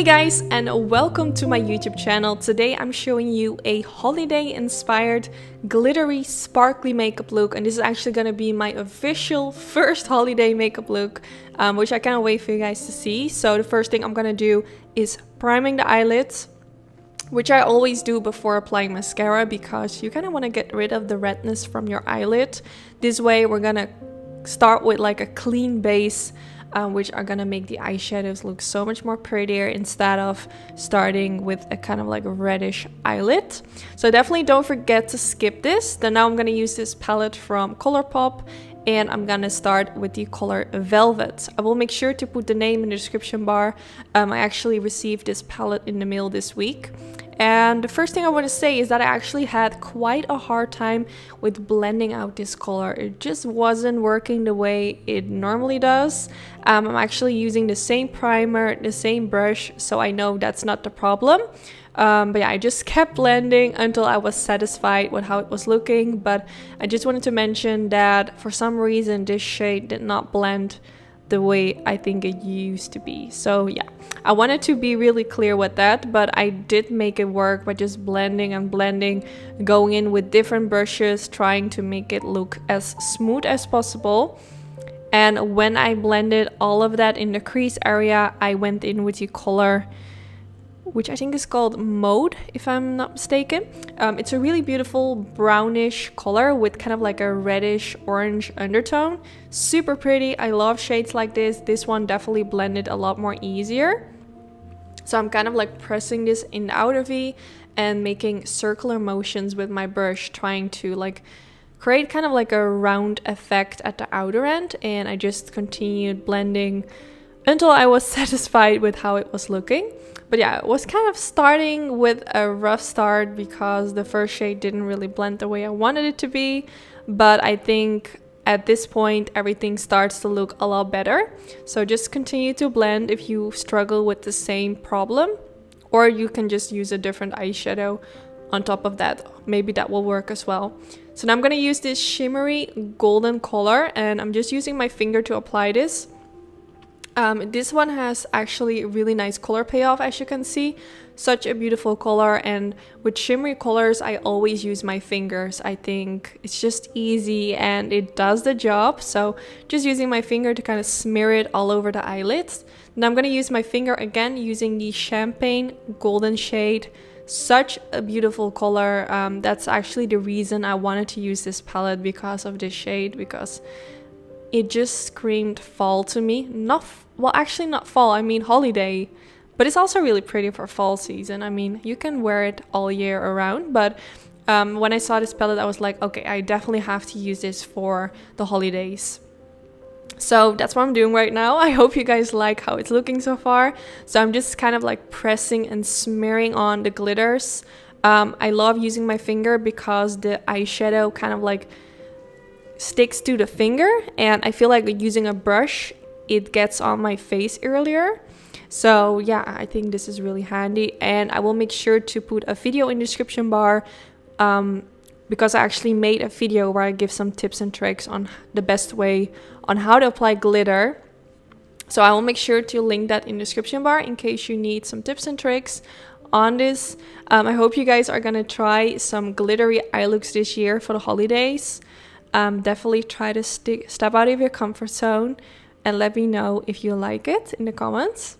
Hey guys, and welcome to my YouTube channel. Today I'm showing you a holiday inspired glittery sparkly makeup look, and this is actually going to be my official first holiday makeup look, which I can't wait for you guys to see. So the first thing I'm going to do is priming the eyelids, which I always do before applying mascara because you kind of want to get rid of the redness from your eyelid. This way we're going to start with like a clean base, which are gonna make the eyeshadows look so much more prettier instead of starting with a kind of like a reddish eyelid. So definitely don't forget to skip this. Then now I'm gonna use this palette from Colourpop, and I'm gonna start with the color Velvet. I will make sure to put the name in the description bar. I actually received this palette in the mail this week. And the first thing I want to say is that I actually had quite a hard time with blending out this color. It just wasn't working the way it normally does. I'm actually using the same primer, the same brush, so I know that's not the problem. But yeah, I just kept blending until I was satisfied with how it was looking. But I just wanted to mention that for some reason this shade did not blend the way I think it used to be. So yeah, I wanted to be really clear with that, but I did make it work by just blending and blending, going in with different brushes, trying to make it look as smooth as possible. And when I blended all of that in the crease area, I went in with the color, which I think is called Mauve, if I'm not mistaken. It's a really beautiful brownish color with kind of like a reddish orange undertone. Super pretty. I love shades like this. This one definitely blended a lot more easier. So I'm kind of like pressing this in the outer V and making circular motions with my brush, trying to like create kind of like a round effect at the outer end. And I just continued blending until I was satisfied with how it was looking. But yeah, it was kind of starting with a rough start because the first shade didn't really blend the way I wanted it to be. But I think at this point, everything starts to look a lot better. So just continue to blend if you struggle with the same problem. Or you can just use a different eyeshadow on top of that. Maybe that will work as well. So now I'm going to use this shimmery golden color, and I'm just using my finger to apply this. This one has actually a really nice color payoff, as you can see. Such a beautiful color, and with shimmery colors I always use my fingers. I think it's just easy and it does the job. So just using my finger to kind of smear it all over the eyelids. Now I'm going to use my finger again using the champagne golden shade. Such a beautiful color. That's actually the reason I wanted to use this palette, because of this shade, because it just screamed fall to me. Well, actually not fall, I mean holiday. But it's also really pretty for fall season. I mean, you can wear it all year around. But when I saw this palette, I was like, okay, I definitely have to use this for the holidays. So that's what I'm doing right now. I hope you guys like how it's looking so far. So I'm just kind of like pressing and smearing on the glitters. I love using my finger because the eyeshadow kind of like sticks to the finger, and I feel like using a brush it gets on my face earlier. So yeah, I think this is really handy, and I will make sure to put a video in the description bar because I actually made a video where I give some tips and tricks on the best way on how to apply glitter. So I will make sure to link that in the description bar in case you need some tips and tricks on this. I hope you guys are gonna try some glittery eye looks this year for the holidays. Definitely try to step out of your comfort zone and let me know if you like it in the comments.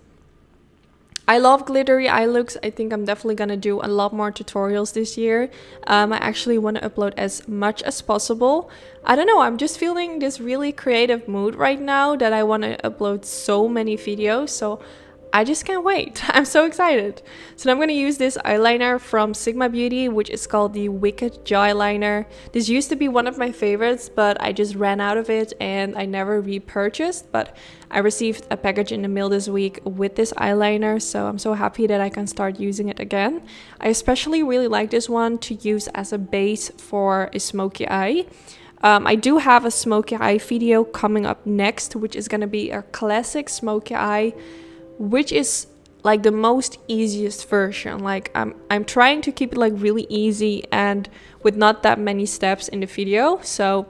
I love glittery eye looks. I think I'm definitely gonna do a lot more tutorials this year. I actually want to upload as much as possible. I don't know, I'm just feeling this really creative mood right now that I want to upload so many videos. So I just can't wait. I'm so excited. So now I'm going to use this eyeliner from Sigma Beauty, which is called the Wicked Joy Liner. This used to be one of my favorites, but I just ran out of it and I never repurchased. But I received a package in the mail this week with this eyeliner, so I'm so happy that I can start using it again. I especially really like this one to use as a base for a smoky eye. I do have a smoky eye video coming up next, which is going to be a classic smoky eye, which is like the most easiest version. Like I'm trying to keep it like really easy and with not that many steps in the video. So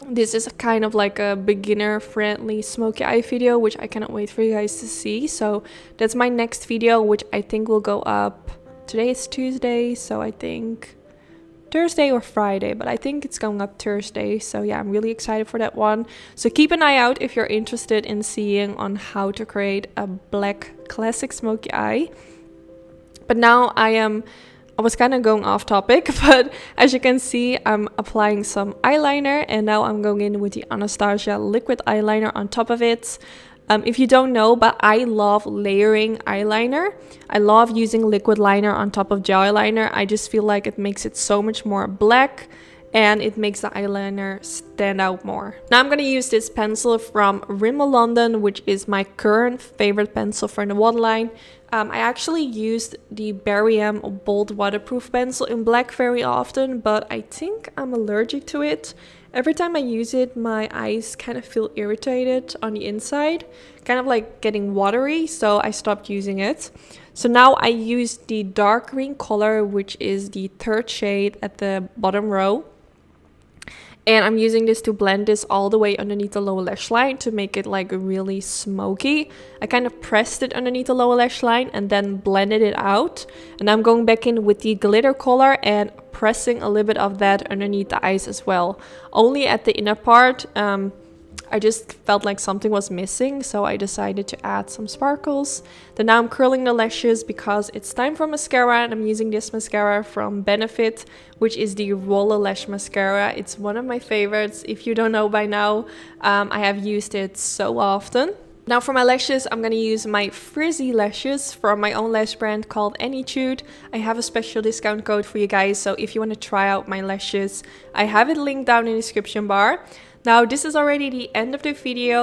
This is a kind of like a beginner friendly smoky eye video, which I cannot wait for you guys to see. So that's my next video, which I think will go up. Today is Tuesday, so I think Thursday or Friday, but I think it's going up Thursday. So yeah, I'm really excited for that one. So keep an eye out if you're interested in seeing on how to create a black classic smoky eye. But now I was kind of going off topic, but as you can see, I'm applying some eyeliner, and now I'm going in with the Anastasia liquid eyeliner on top of it. If you don't know, but I love layering eyeliner. I love using liquid liner on top of gel eyeliner. I just feel like it makes it so much more black, and it makes the eyeliner stand out more. Now I'm gonna use this pencil from Rimmel London, which is my current favorite pencil for the waterline. I actually used the Barry M Bold Waterproof pencil in black very often, but I think I'm allergic to it. Every time I use it, my eyes kind of feel irritated on the inside, kind of like getting watery, so I stopped using it. So now I use the dark green color, which is the third shade at the bottom row. And I'm using this to blend this all the way underneath the lower lash line to make it like really smoky. I kind of pressed it underneath the lower lash line and then blended it out. And I'm going back in with the glitter color and pressing a little bit of that underneath the eyes as well. Only at the inner part. I just felt like something was missing, so I decided to add some sparkles. Then now I'm curling the lashes because it's time for mascara, and I'm using this mascara from Benefit, which is the Roller Lash Mascara. It's one of my favorites. If you don't know by now, I have used it so often. Now for my lashes, I'm going to use my Frizzy lashes from my own lash brand called Anytude. I have a special discount code for you guys, so if you want to try out my lashes, I have it linked down in the description bar. Now this is already the end of the video.